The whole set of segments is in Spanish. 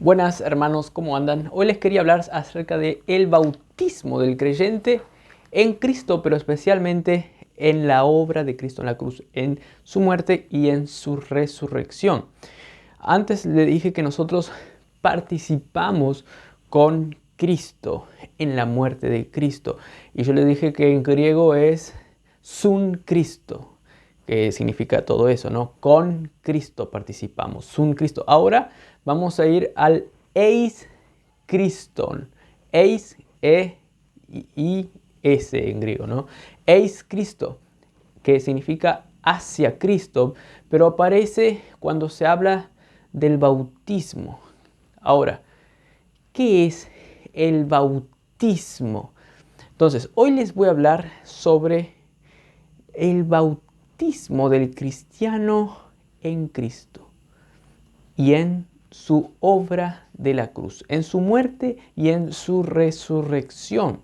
Buenas hermanos, ¿cómo andan? Hoy les quería hablar acerca de el bautismo del creyente en Cristo, pero especialmente en la obra de Cristo en la cruz, en su muerte y en su resurrección. Antes le dije que nosotros participamos con Cristo en la muerte de Cristo. Y yo le dije que en griego es sun Cristo, que significa todo eso, ¿no? Con Cristo participamos, sun Cristo. Ahora vamos a ir al eis Christon. Eis, E-I-S en griego, ¿no? Eis Cristo, que significa hacia Cristo, pero aparece cuando se habla del bautismo. Ahora, ¿qué es el bautismo? Entonces, hoy les voy a hablar sobre el bautismo del cristiano en Cristo y en su obra de la cruz, en su muerte y en su resurrección.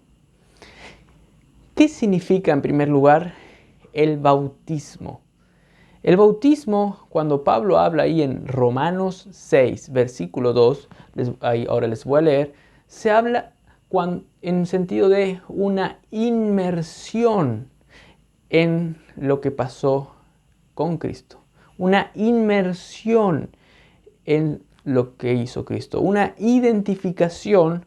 ¿Qué significa en primer lugar el bautismo? El bautismo, cuando Pablo habla ahí en Romanos 6, versículo 2, ahora les voy a leer, se habla en sentido de una inmersión en lo que pasó con Cristo. Una inmersión en lo que hizo Cristo. Una identificación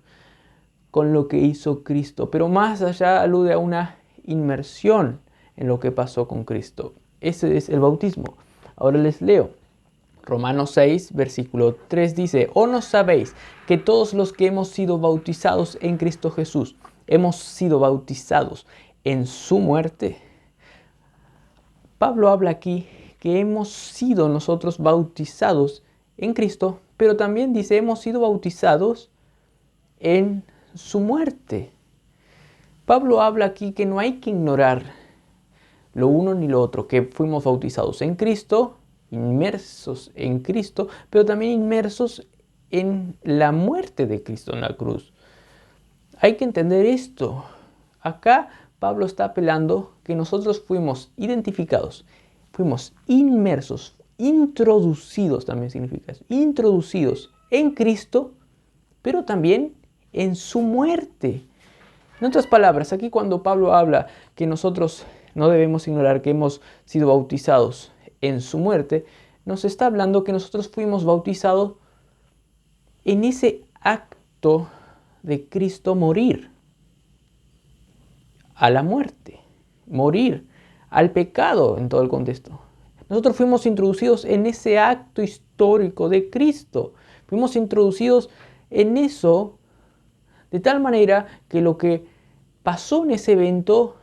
con lo que hizo Cristo. Pero más allá alude a una inmersión en lo que pasó con Cristo. Ese es el bautismo. Ahora les leo. Romanos 6, versículo 3 dice: ¿O no sabéis que todos los que hemos sido bautizados en Cristo Jesús, hemos sido bautizados en su muerte? Pablo habla aquí que hemos sido nosotros bautizados en Cristo, pero también dice hemos sido bautizados en su muerte. Pablo habla aquí que no hay que ignorar lo uno ni lo otro, que fuimos bautizados en Cristo, inmersos en Cristo, pero también inmersos en la muerte de Cristo en la cruz. Hay que entender esto. Acá Pablo está apelando que nosotros fuimos identificados, fuimos inmersos, introducidos también significa eso, introducidos en Cristo, pero también en su muerte. En otras palabras, aquí cuando Pablo habla que nosotros no debemos ignorar que hemos sido bautizados en su muerte, nos está hablando que nosotros fuimos bautizados en ese acto de Cristo morir a la muerte, morir al pecado en todo el contexto. Nosotros fuimos introducidos en ese acto histórico de Cristo. Fuimos introducidos en eso de tal manera que lo que pasó en ese evento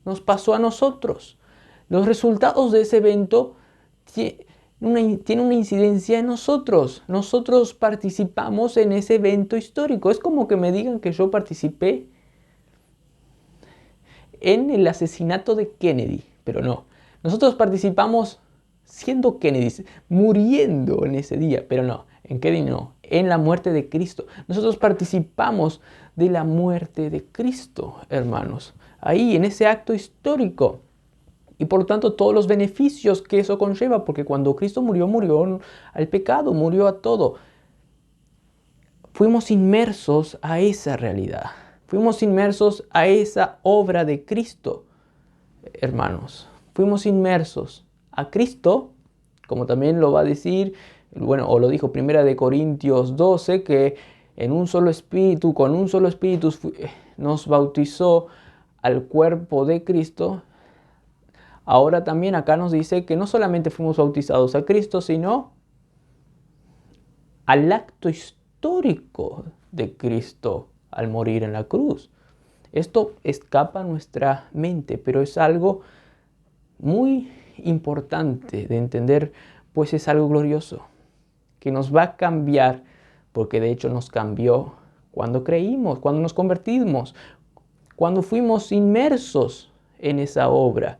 nos pasó a nosotros. Los resultados de ese evento tienen una incidencia en nosotros. Nosotros participamos en ese evento histórico. Es como que me digan que yo participé en el asesinato de Kennedy, pero no. Nosotros participamos siendo Kennedy, muriendo en ese día, pero no. En Kennedy no, en la muerte de Cristo. Nosotros participamos de la muerte de Cristo, hermanos. Ahí, en ese acto histórico. Y por tanto, todos los beneficios que eso conlleva, porque cuando Cristo murió, murió al pecado, murió a todo. Fuimos inmersos a esa realidad. Fuimos inmersos a esa obra de Cristo, hermanos. Fuimos inmersos a Cristo, como también lo va a decir, bueno, o lo dijo 1 Corintios 12, que en un solo espíritu, con un solo espíritu nos bautizó al cuerpo de Cristo. Ahora también acá nos dice que no solamente fuimos bautizados a Cristo, sino al acto histórico de Cristo al morir en la cruz. Esto escapa a nuestra mente, pero es algo muy importante de entender, pues es algo glorioso, que nos va a cambiar, porque de hecho nos cambió cuando creímos, cuando nos convertimos, cuando fuimos inmersos en esa obra.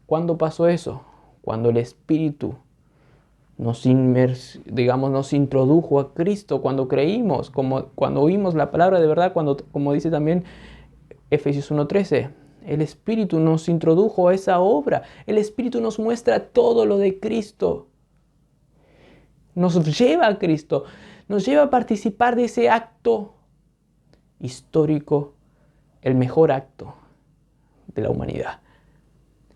¿Cuándo pasó eso? Cuando el Espíritu nos introdujo a Cristo, cuando creímos, cuando oímos la palabra de verdad, como dice también Efesios 1:13. El Espíritu nos introdujo a esa obra. El Espíritu nos muestra todo lo de Cristo. Nos lleva a Cristo. nos lleva a participar de ese acto histórico, el mejor acto de la humanidad.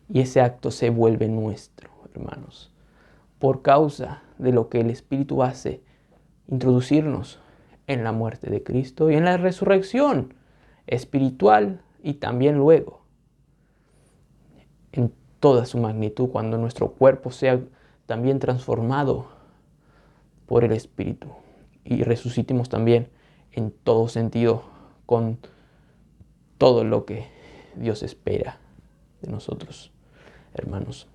Y ese acto se vuelve nuestro, hermanos, por causa de lo que el Espíritu hace, introducirnos en la muerte de Cristo y en la resurrección espiritual y también luego, en toda su magnitud, cuando nuestro cuerpo sea también transformado por el Espíritu y resucitemos también en todo sentido con todo lo que Dios espera de nosotros, hermanos.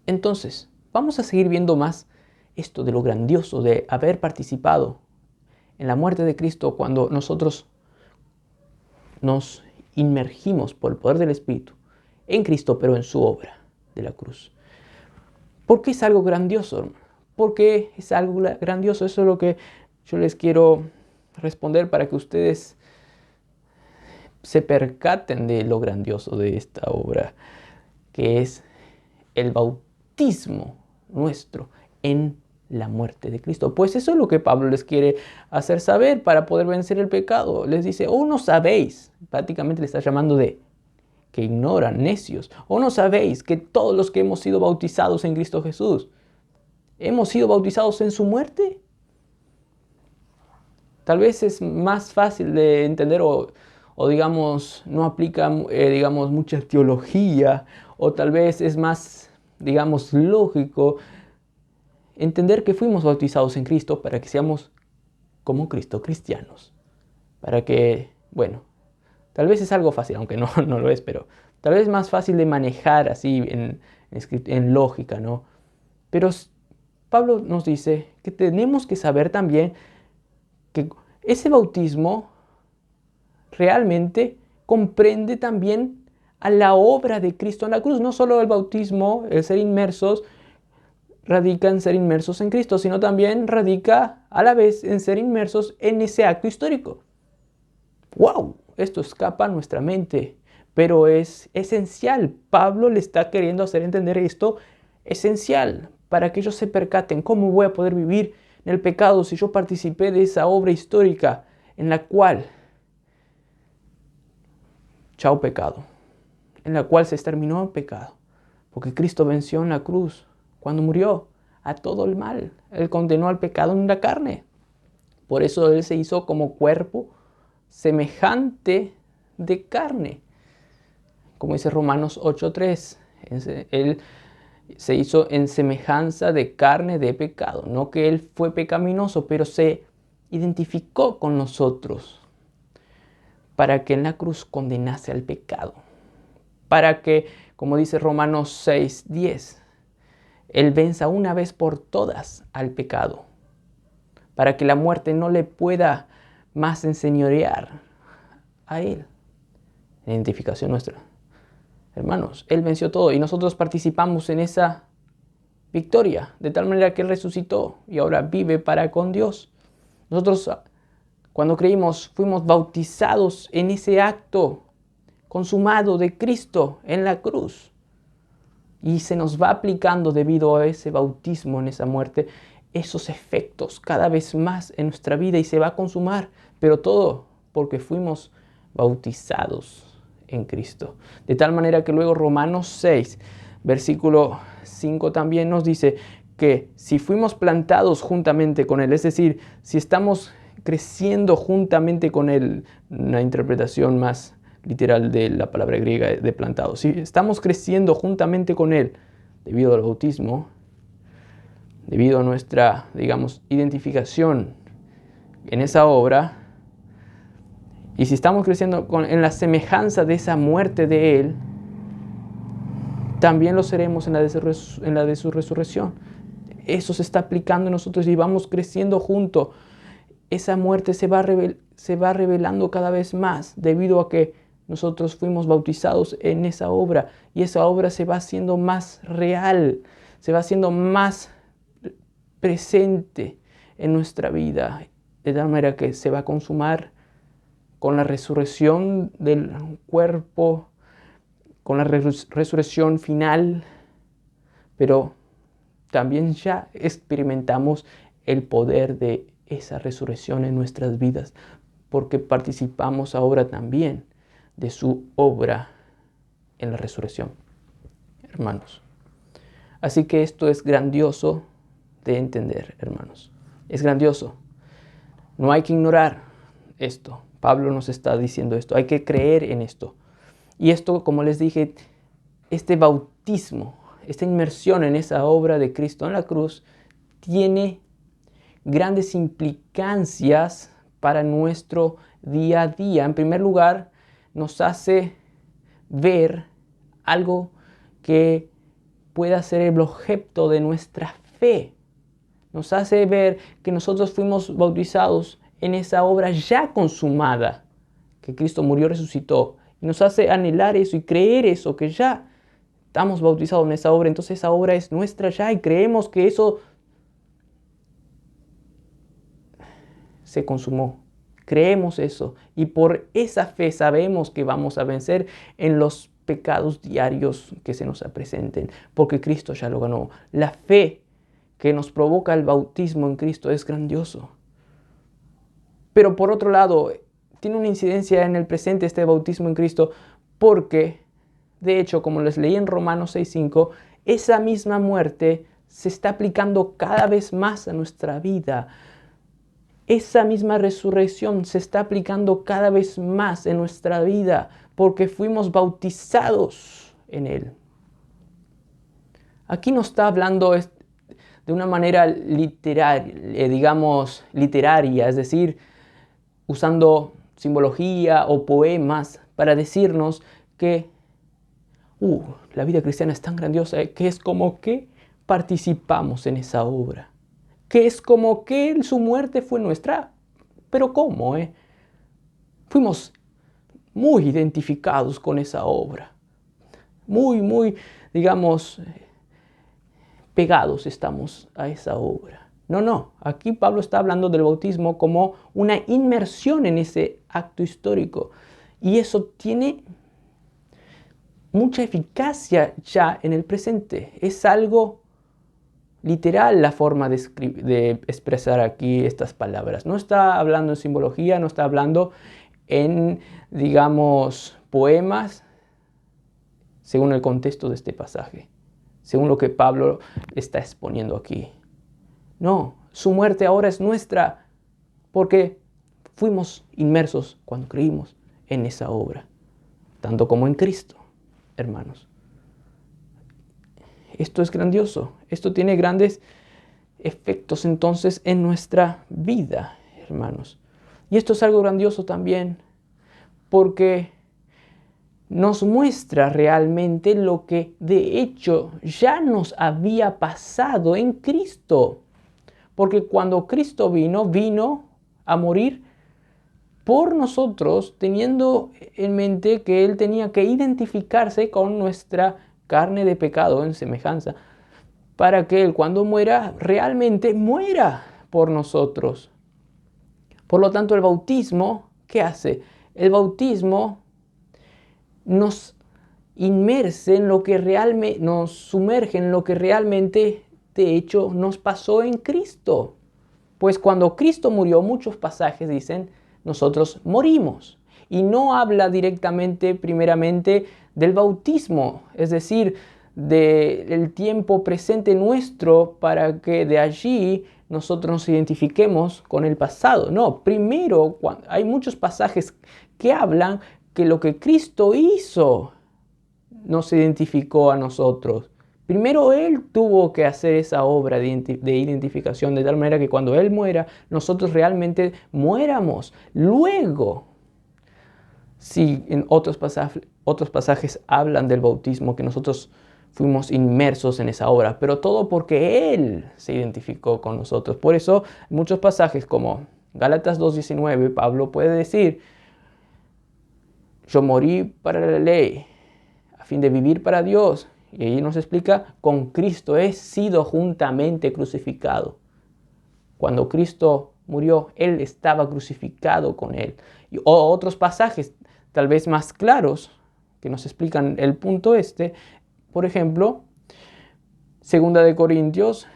Entonces, vamos a seguir viendo más esto de lo grandioso de haber participado en la muerte de Cristo cuando nosotros nos inmergimos por el poder del Espíritu en Cristo, pero en su obra de la cruz. ¿Por qué es algo grandioso, hermano? ¿Por qué es algo grandioso? Eso es lo que yo les quiero responder para que ustedes se percaten de lo grandioso de esta obra, que es el bautismo nuestro en la muerte de Cristo. Pues eso es lo que Pablo les quiere hacer saber para poder vencer el pecado. Les dice, no sabéis, prácticamente le está llamando de que ignoran, necios, no sabéis que todos los que hemos sido bautizados en Cristo Jesús, hemos sido bautizados en su muerte. Tal vez es más fácil de entender o digamos, no aplica, digamos, mucha teología, o tal vez es más, digamos, lógico entender que fuimos bautizados en Cristo para que seamos como Cristo, cristianos. Para que, bueno, tal vez es algo fácil, aunque no lo es, pero tal vez es más fácil de manejar así en lógica, ¿no? Pero Pablo nos dice que tenemos que saber también que ese bautismo realmente comprende también a la obra de Cristo en la cruz. No solo el bautismo, el ser inmersos, radica en ser inmersos en Cristo, sino también radica a la vez en ser inmersos en ese acto histórico. ¡Wow! Esto escapa a nuestra mente, pero es esencial. Pablo le está queriendo hacer entender esto esencial para que ellos se percaten cómo voy a poder vivir en el pecado si yo participé de esa obra histórica en la cual, chao pecado, en la cual se exterminó el pecado, porque Cristo venció en la cruz cuando murió a todo el mal. Él condenó al pecado en la carne. Por eso Él se hizo como cuerpo semejante de carne. Como dice Romanos 8:3, Él se hizo en semejanza de carne de pecado. No que Él fue pecaminoso, pero se identificó con nosotros para que en la cruz condenase al pecado. Para que, como dice Romanos 6:10, Él venza una vez por todas al pecado. Para que la muerte no le pueda más enseñorear a Él. Identificación nuestra. Hermanos, Él venció todo y nosotros participamos en esa victoria, de tal manera que Él resucitó y ahora vive para con Dios. Nosotros, cuando creímos, fuimos bautizados en ese acto consumado de Cristo en la cruz. Y se nos va aplicando debido a ese bautismo, en esa muerte, esos efectos cada vez más en nuestra vida y se va a consumar, pero todo porque fuimos bautizados en Cristo. De tal manera que luego Romanos 6, versículo 5 también nos dice que si fuimos plantados juntamente con Él, es decir, si estamos creciendo juntamente con Él, una interpretación más literal de la palabra griega de plantado, si estamos creciendo juntamente con Él debido al bautismo, debido a nuestra, digamos, identificación en esa obra, y si estamos creciendo en la semejanza de esa muerte de Él, también lo seremos en la de su resurrección. Eso se está aplicando en nosotros y vamos creciendo juntos. Esa muerte se va revelando cada vez más debido a que nosotros fuimos bautizados en esa obra y esa obra se va haciendo más real, se va haciendo más presente en nuestra vida, de tal manera que se va a consumar con la resurrección del cuerpo, con la resurrección final, pero también ya experimentamos el poder de esa resurrección en nuestras vidas, porque participamos ahora también de su obra en la resurrección, hermanos. Así que esto es grandioso de entender, hermanos. Es grandioso. No hay que ignorar esto. Pablo nos está diciendo esto. Hay que creer en esto. Y esto, como les dije, este bautismo, esta inmersión en esa obra de Cristo en la cruz, tiene grandes implicancias para nuestro día a día. En primer lugar, nos hace ver algo que pueda ser el objeto de nuestra fe. Nos hace ver que nosotros fuimos bautizados en esa obra ya consumada, que Cristo murió y resucitó. Y nos hace anhelar eso y creer eso, que ya estamos bautizados en esa obra. Entonces esa obra es nuestra ya y creemos que eso se consumó. Creemos eso. Y por esa fe sabemos que vamos a vencer en los pecados diarios que se nos presenten, porque Cristo ya lo ganó. La fe que nos provoca el bautismo en Cristo es grandioso. Pero por otro lado, tiene una incidencia en el presente este bautismo en Cristo, porque, de hecho, como les leí en Romanos 6:5, esa misma muerte se está aplicando cada vez más a nuestra vida. Esa misma resurrección se está aplicando cada vez más en nuestra vida, porque fuimos bautizados en Él. Aquí no está hablando de una manera literaria, es decir, usando simbología o poemas para decirnos que la vida cristiana es tan grandiosa que es como que participamos en esa obra, que es como que su muerte fue nuestra. Pero ¿cómo? Fuimos muy identificados con esa obra, muy, digamos, pegados estamos a esa obra. No, aquí Pablo está hablando del bautismo como una inmersión en ese acto histórico. Y eso tiene mucha eficacia ya en el presente. Es algo literal la forma de expresar aquí estas palabras. No está hablando en simbología, no está hablando en, digamos, poemas, según el contexto de este pasaje, según lo que Pablo está exponiendo aquí. No, su muerte ahora es nuestra, porque fuimos inmersos cuando creímos en esa obra, tanto como en Cristo, hermanos. Esto es grandioso, esto tiene grandes efectos entonces en nuestra vida, hermanos. Y esto es algo grandioso también, porque nos muestra realmente lo que de hecho ya nos había pasado en Cristo. Porque cuando Cristo vino a morir por nosotros, teniendo en mente que Él tenía que identificarse con nuestra carne de pecado en semejanza, para que Él cuando muera, realmente muera por nosotros. Por lo tanto, el bautismo, ¿qué hace? El bautismo nos inmerse en lo que realmente, nos sumerge en lo que realmente de hecho nos pasó en Cristo. Pues cuando Cristo murió, muchos pasajes dicen, nosotros morimos. Y no habla directamente, primeramente, del bautismo, es decir, del tiempo presente nuestro para que de allí nosotros nos identifiquemos con el pasado. No, primero hay muchos pasajes que hablan que lo que Cristo hizo nos identificó a nosotros. Primero Él tuvo que hacer esa obra de identificación de tal manera que cuando Él muera, nosotros realmente muéramos. Luego, si en otros pasajes hablan del bautismo, que nosotros fuimos inmersos en esa obra, pero todo porque Él se identificó con nosotros. Por eso, en muchos pasajes como Gálatas 2:19, Pablo puede decir, yo morí para la ley, a fin de vivir para Dios. Y ahí nos explica, con Cristo he sido juntamente crucificado. Cuando Cristo murió, Él estaba crucificado con Él. O otros pasajes, tal vez más claros, que nos explican el punto este. Por ejemplo, 2 Corintios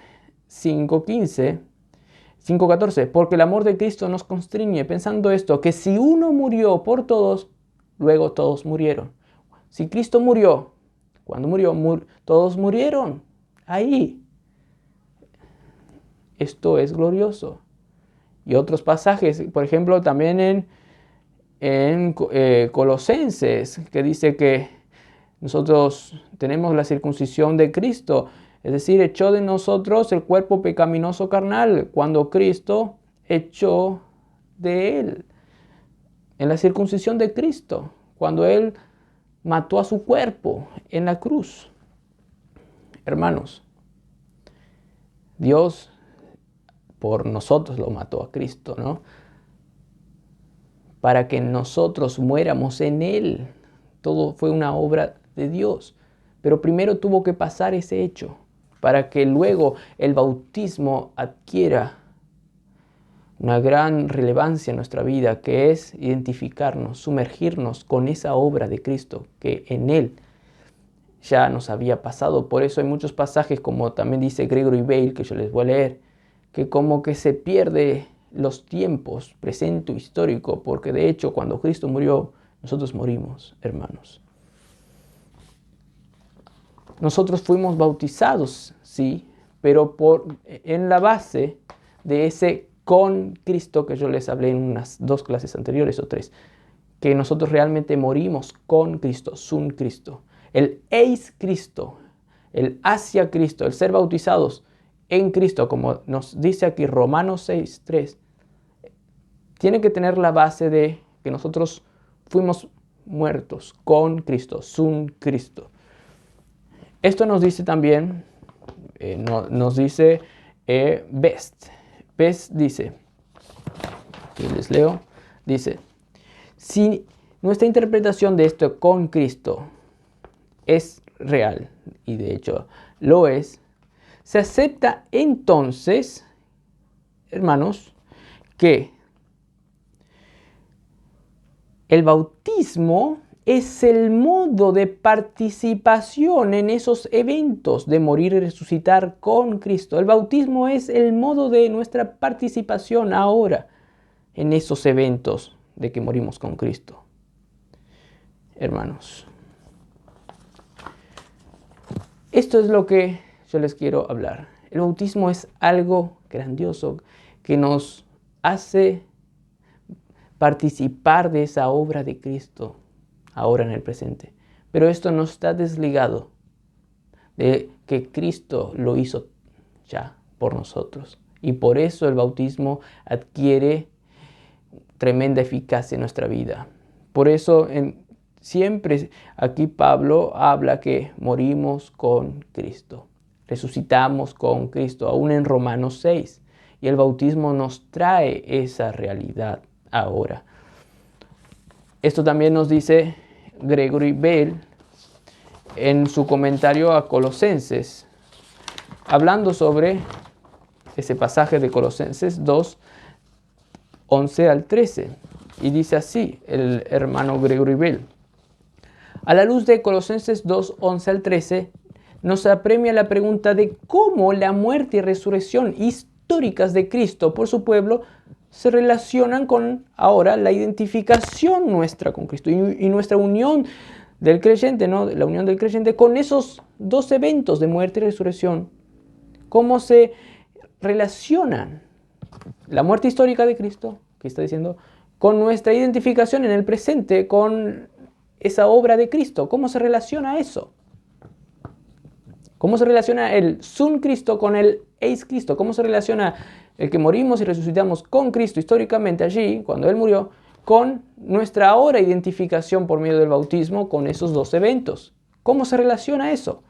5:15, 5:14, porque el amor de Cristo nos constriñe, pensando esto, que si uno murió por todos, luego todos murieron. Si Cristo murió, cuando murió, todos murieron. Ahí. Esto es glorioso. Y otros pasajes, por ejemplo, también en Colosenses, que dice que nosotros tenemos la circuncisión de Cristo, es decir, echó de nosotros el cuerpo pecaminoso carnal, cuando Cristo echó de él. En la circuncisión de Cristo, cuando Él mató a su cuerpo en la cruz. Hermanos, Dios por nosotros lo mató a Cristo, ¿no? Para que nosotros muéramos en Él. Todo fue una obra de Dios. Pero primero tuvo que pasar ese hecho, para que luego el bautismo adquiera una gran relevancia en nuestra vida, que es identificarnos, sumergirnos con esa obra de Cristo, que en Él ya nos había pasado. Por eso hay muchos pasajes, como también dice Gregory Bale, que yo les voy a leer, que como que se pierde los tiempos, presente histórico, porque de hecho cuando Cristo murió, nosotros morimos, hermanos. Nosotros fuimos bautizados, sí, pero en la base de ese con Cristo que yo les hablé en unas 2 clases anteriores o 3, que nosotros realmente morimos con Cristo, sun Cristo. El eis Cristo, el hacia Cristo, el ser bautizados en Cristo, como nos dice aquí Romanos 6:3, tiene que tener la base de que nosotros fuimos muertos con Cristo, sun Cristo. Esto nos dice también, nos dice Best. Best dice, y les leo, dice, si nuestra interpretación de esto con Cristo es real, y de hecho lo es, se acepta entonces, hermanos, que el bautismo es el modo de participación en esos eventos de morir y resucitar con Cristo. El bautismo es el modo de nuestra participación ahora en esos eventos de que morimos con Cristo. Hermanos, esto es lo que yo les quiero hablar. El bautismo es algo grandioso que nos hace participar de esa obra de Cristo ahora en el presente. Pero esto no está desligado de que Cristo lo hizo ya por nosotros. Y por eso el bautismo adquiere tremenda eficacia en nuestra vida. Por eso siempre aquí Pablo habla que morimos con Cristo, resucitamos con Cristo, aún en Romanos 6. Y el bautismo nos trae esa realidad ahora. Esto también nos dice Gregory Bale en su comentario a Colosenses, hablando sobre ese pasaje de Colosenses 2, 11 al 13. Y dice así el hermano Gregory Bale: a la luz de Colosenses 2, 11 al 13, nos apremia la pregunta de cómo la muerte y resurrección históricas de Cristo por su pueblo se relacionan con ahora la identificación nuestra con Cristo y nuestra unión del creyente, ¿no? La unión del creyente con esos 2 eventos de muerte y resurrección. ¿Cómo se relacionan la muerte histórica de Cristo, que está diciendo, con nuestra identificación en el presente con esa obra de Cristo? ¿Cómo se relaciona eso? ¿Cómo se relaciona el sun Cristo con el eis Cristo? ¿Cómo se relaciona el que morimos y resucitamos con Cristo históricamente allí, cuando Él murió, con nuestra ahora identificación por medio del bautismo con esos 2 eventos? ¿Cómo se relaciona eso?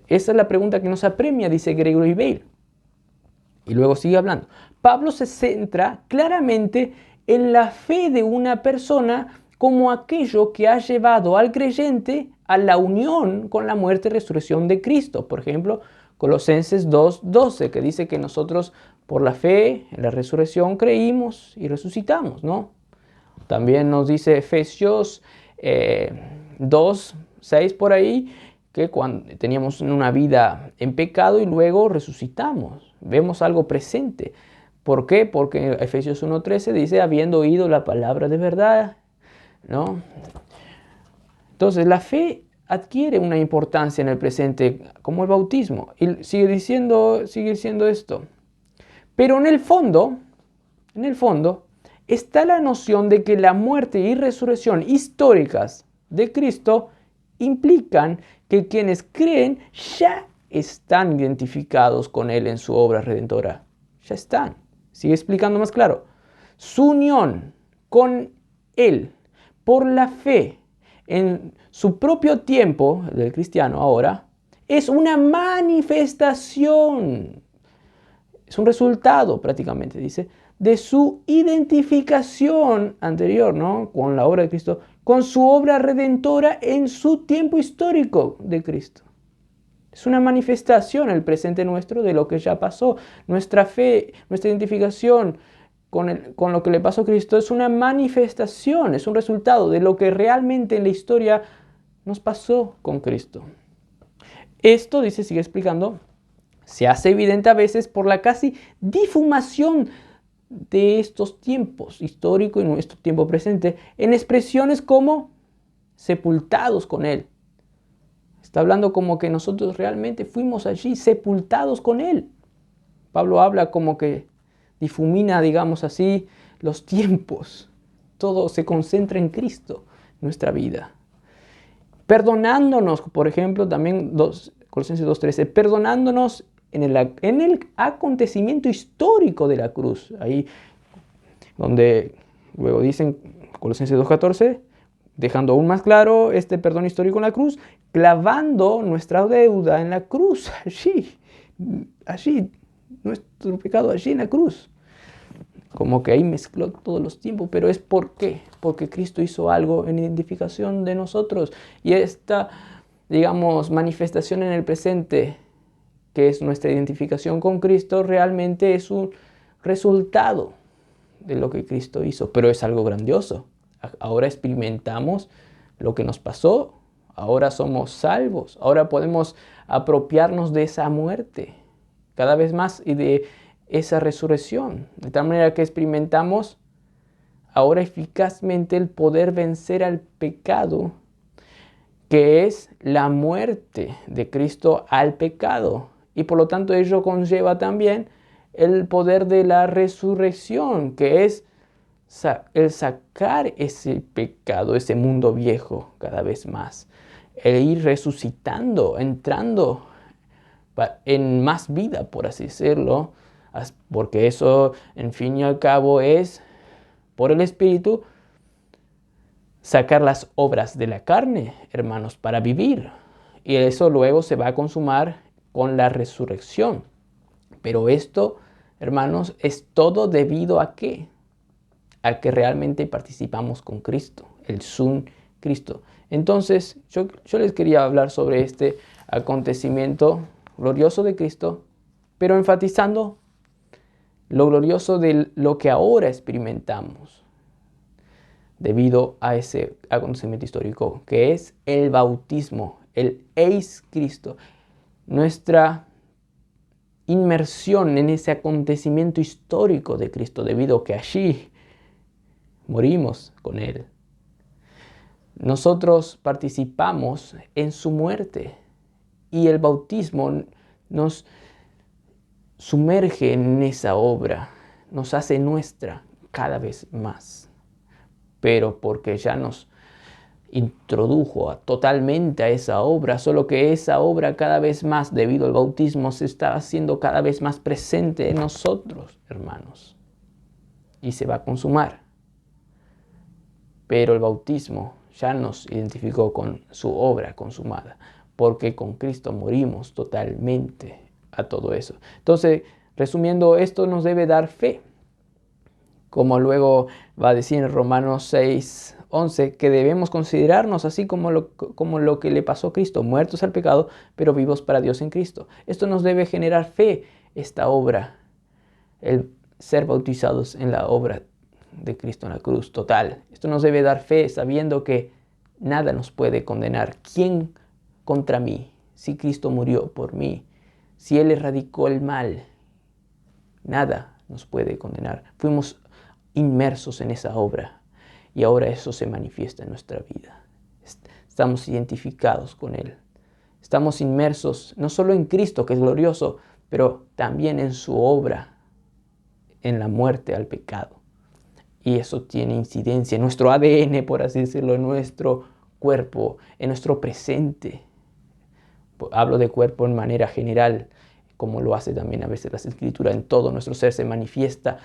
Esa es la pregunta que nos apremia, dice Gregory Bale. Y luego sigue hablando. Pablo se centra claramente en la fe de una persona como aquello que ha llevado al creyente a la unión con la muerte y resurrección de Cristo. Por ejemplo, Colosenses 2:12, que dice que nosotros por la fe en la resurrección creímos y resucitamos, ¿no? También nos dice Efesios 2:6 por ahí, que cuando teníamos una vida en pecado y luego resucitamos. vemos algo presente. ¿Por qué? Porque Efesios 1:13 dice, habiendo oído la palabra de verdad, ¿no? Entonces, la fe adquiere una importancia en el presente, como el bautismo. Y sigue diciendo esto. Pero en el fondo, está la noción de que la muerte y resurrección históricas de Cristo implican que quienes creen ya están identificados con Él en su obra redentora. Ya están. Sigue explicando más claro. Su unión con Él por la fe en su propio tiempo, del cristiano ahora, es una manifestación, es un resultado prácticamente, dice, de su identificación anterior, ¿no? Con la obra de Cristo, con su obra redentora en su tiempo histórico de Cristo. Es una manifestación el presente nuestro de lo que ya pasó. Nuestra fe, nuestra identificación con lo que le pasó a Cristo es una manifestación, es un resultado de lo que realmente en la historia nos pasó con Cristo. Esto, dice, sigue explicando, se hace evidente a veces por la casi difumación de estos tiempos histórico y nuestro tiempo presente en expresiones como sepultados con Él. Está hablando como que nosotros realmente fuimos allí sepultados con Él. Pablo habla como que difumina, digamos así, los tiempos. Todo se concentra en Cristo, nuestra vida. Perdonándonos, por ejemplo, también Colosenses 2:13, perdonándonos en el acontecimiento histórico de la cruz. Ahí donde luego dicen Colosenses 2:14, dejando aún más claro este perdón histórico en la cruz, clavando nuestra deuda en la cruz, allí, nuestro pecado allí en la cruz. Como que ahí mezcló todos los tiempos, pero es ¿por qué? Porque Cristo hizo algo en identificación de nosotros. Y esta, digamos, manifestación en el presente, que es nuestra identificación con Cristo, realmente es un resultado de lo que Cristo hizo, pero es algo grandioso. Ahora experimentamos lo que nos pasó, ahora somos salvos, ahora podemos apropiarnos de esa muerte cada vez más y de esa resurrección, de tal manera que experimentamos ahora eficazmente el poder vencer al pecado, que es la muerte de Cristo al pecado. Y por lo tanto ello conlleva también el poder de la resurrección, que es el sacar ese pecado, ese mundo viejo cada vez más, el ir resucitando, entrando en más vida, por así decirlo, porque eso, en fin y al cabo, es, por el Espíritu, sacar las obras de la carne, hermanos, para vivir. Y eso luego se va a consumar con la resurrección. Pero esto, hermanos, es todo debido a ¿qué? A que realmente participamos con Cristo, el Sun Cristo. Entonces, yo les quería hablar sobre este acontecimiento glorioso de Cristo, pero enfatizando lo glorioso de lo que ahora experimentamos debido a ese acontecimiento histórico, que es el bautismo, el eis Cristo, nuestra inmersión en ese acontecimiento histórico de Cristo, debido a que allí morimos con Él. Nosotros participamos en su muerte y el bautismo nos sumerge en esa obra, nos hace nuestra cada vez más. Pero porque ya nos introdujo totalmente a esa obra, solo que esa obra cada vez más, debido al bautismo, se está haciendo cada vez más presente en nosotros, hermanos, y se va a consumar. Pero el bautismo ya nos identificó con su obra consumada, porque con Cristo morimos totalmente a todo eso. Entonces, resumiendo, esto nos debe dar fe, como luego va a decir en Romanos 6:11, que debemos considerarnos así como lo que le pasó a Cristo, muertos al pecado, pero vivos para Dios en Cristo. Esto nos debe generar fe, esta obra, el ser bautizados en la obra de Cristo en la cruz total. Esto nos debe dar fe sabiendo que nada nos puede condenar. ¿Quién contra mí? Si Cristo murió por mí, si Él erradicó el mal Nada nos puede condenar. Fuimos inmersos en esa obra y ahora eso se manifiesta en nuestra vida. Estamos identificados con Él. Estamos inmersos no solo en Cristo, que es glorioso, pero también en su obra, en la muerte al pecado. Y eso tiene incidencia en nuestro ADN, por así decirlo, en nuestro cuerpo, en nuestro presente. Hablo de cuerpo en manera general, como lo hace también a veces las Escrituras. En todo nuestro ser se manifiesta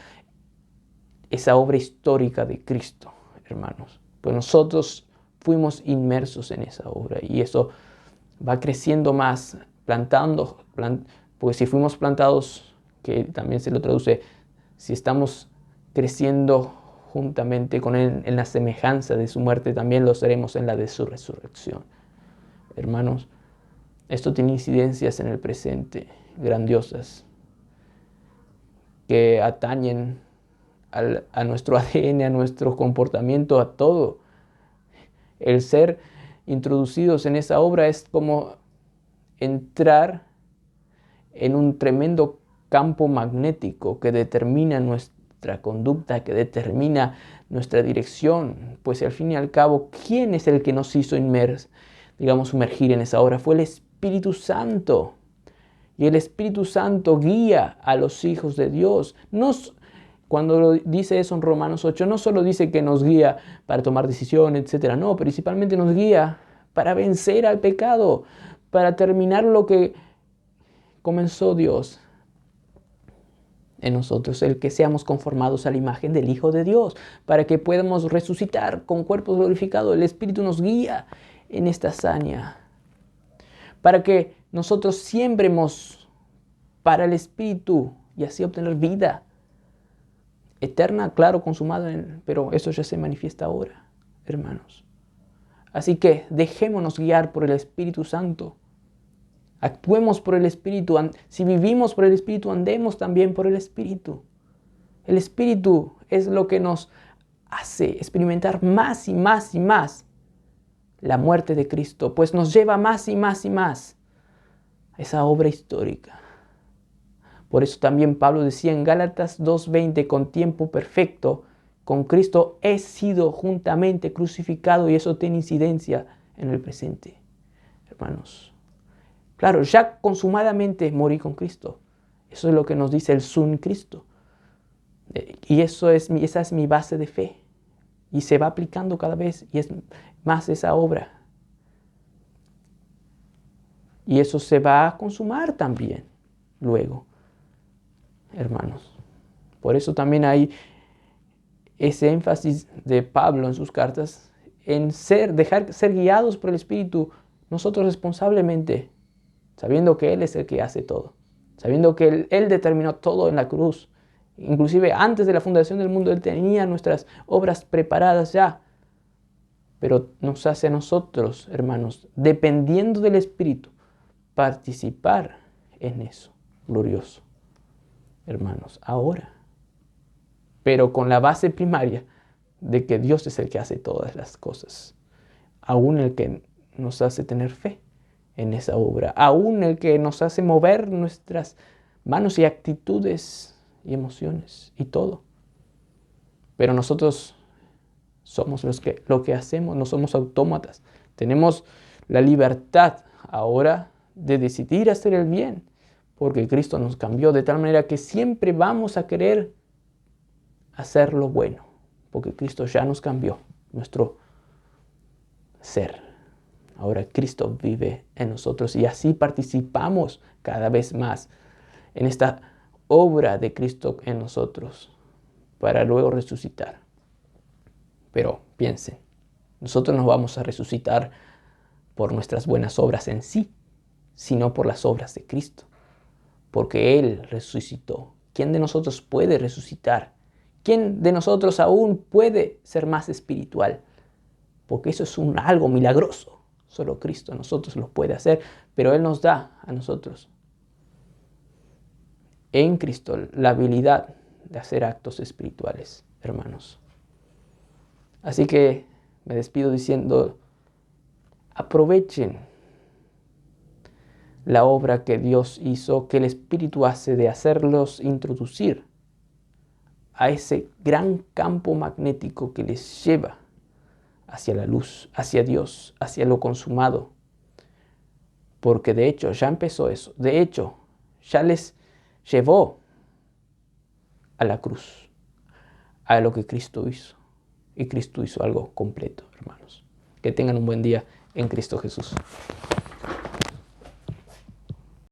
esa obra histórica de Cristo, hermanos. Pues nosotros fuimos inmersos en esa obra y eso va creciendo más, pues si fuimos plantados, que también se lo traduce, si estamos creciendo juntamente con Él en la semejanza de su muerte, también lo seremos en la de su resurrección. Hermanos, esto tiene incidencias en el presente, grandiosas, que atañen a nuestro ADN, a nuestro comportamiento, a todo. El ser introducidos en esa obra es como entrar en un tremendo campo magnético que determina nuestra conducta, que determina nuestra dirección. Pues al fin y al cabo, ¿quién es el que nos hizo sumergir en esa obra? Fue el Espíritu Santo. Y el Espíritu Santo guía a los hijos de Dios. Cuando dice eso en Romanos 8, no solo dice que nos guía para tomar decisiones, etc. No, principalmente nos guía para vencer al pecado, para terminar lo que comenzó Dios en nosotros, el que seamos conformados a la imagen del Hijo de Dios, para que podamos resucitar con cuerpos glorificados. El Espíritu nos guía en esta hazaña, para que nosotros siembremos para el Espíritu y así obtener vida eterna, claro, consumada, pero eso ya se manifiesta ahora, hermanos. Así que dejémonos guiar por el Espíritu Santo. Actuemos por el Espíritu. Si vivimos por el Espíritu, andemos también por el Espíritu. El Espíritu es lo que nos hace experimentar más y más y más la muerte de Cristo, pues nos lleva más y más y más a esa obra histórica. Por eso también Pablo decía en Gálatas 2:20, con tiempo perfecto, con Cristo he sido juntamente crucificado, y eso tiene incidencia en el presente, hermanos. Claro, ya consumadamente morí con Cristo. Eso es lo que nos dice el Sun Cristo. Y esa es mi base de fe. Y se va aplicando cada vez y es más esa obra. Y eso se va a consumar también luego, hermanos. Por eso también hay ese énfasis de Pablo en sus cartas en dejar ser guiados por el Espíritu nosotros responsablemente, sabiendo que Él es el que hace todo, sabiendo que Él determinó todo en la cruz. Inclusive antes de la fundación del mundo Él tenía nuestras obras preparadas ya, pero nos hace a nosotros, hermanos, dependiendo del Espíritu, participar en eso glorioso, hermanos, ahora. Pero con la base primaria de que Dios es el que hace todas las cosas, aún el que nos hace tener fe en esa obra, aún el que nos hace mover nuestras manos y actitudes y emociones y todo. Pero nosotros somos lo que hacemos, no somos autómatas. Tenemos la libertad ahora de decidir hacer el bien, porque Cristo nos cambió de tal manera que siempre vamos a querer hacer lo bueno, porque Cristo ya nos cambió nuestro ser. Ahora Cristo vive en nosotros y así participamos cada vez más en esta obra de Cristo en nosotros para luego resucitar. Pero piensen, nosotros no vamos a resucitar por nuestras buenas obras en sí, sino por las obras de Cristo, porque Él resucitó. ¿Quién de nosotros puede resucitar? ¿Quién de nosotros aún puede ser más espiritual? Porque eso es algo milagroso. Solo Cristo a nosotros lo puede hacer, pero Él nos da a nosotros en Cristo la habilidad de hacer actos espirituales, hermanos. Así que me despido diciendo, aprovechen la obra que Dios hizo, que el Espíritu hace de hacerlos introducir a ese gran campo magnético que les lleva hacia la luz, hacia Dios, hacia lo consumado. Porque de hecho ya empezó eso. De hecho, ya les llevó a la cruz, a lo que Cristo hizo. Y Cristo hizo algo completo, hermanos. Que tengan un buen día en Cristo Jesús.